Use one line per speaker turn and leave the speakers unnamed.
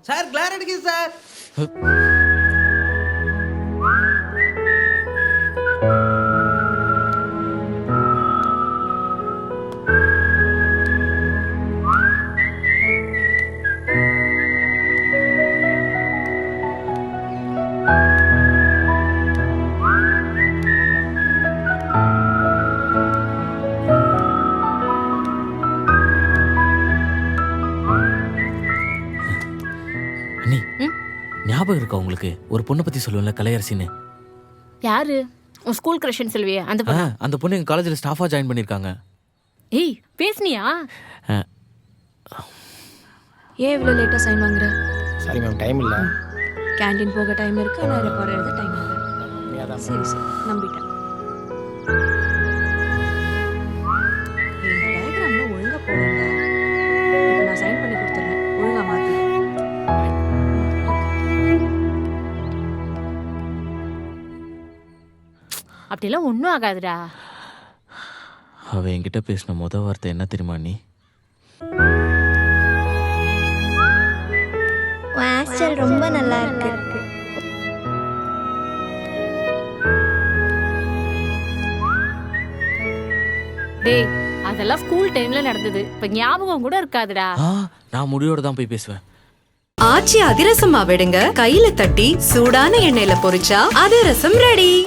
Sir கிளார் அடிக்குது sir.
அண்ணி ஞாபகம் இருக்கா உங்களுக்கு? ஒரு பொண்ணை பத்தி சொல்லுவேன்ல, கலையரசின்னு.
யாரு? உன் ஸ்கூல் கிரஷ்ன்னு சொல்லுவியே அந்த
ஆ, அந்த பொண்ணு எங்க காலேஜ்ல ஸ்டாஃபா ஜாயின் பண்ணிருக்காங்க.
ஏய் பேசுனியா?
ஏன் இவ்வளோ லேட்டாக சைன் வாங்குற?
சாரி மேம், டைம் இல்லை.
கேண்டீன் போக டைம் இருக்கு, ஆனால் ரெக்கார்ட் எழுத டைம் இல்லை. சரி சரி, நம்பிட்டேன். டயக்ராம்ல ஒழுங்கா போடுங்க. இப்போ நான் சைன் பண்ணி கொடுத்துட்றேன், ஒழுங்கா மாற்று.
அப்படிலாம் ஒன்றும் ஆகாதுடா.
அவ என்கிட்ட பேசின முத வார்த்தை என்ன தெரியுமா நீ?
மாஸ்டர் ரொம்ப நல்லா இருக்கு.
டேய் அதெல்லாம் ஸ்கூல் டைம்ல நடந்தது, இப்ப ஞாபகம் கூட இருக்காதுடா.
நான் முடியோட தான் போய் பேசுவேன்.
ஆச்சி அதிரசமா விடுங்க, கையில தட்டி சூடான எண்ணெயில பொரிச்சா அதிரசம் ரெடி.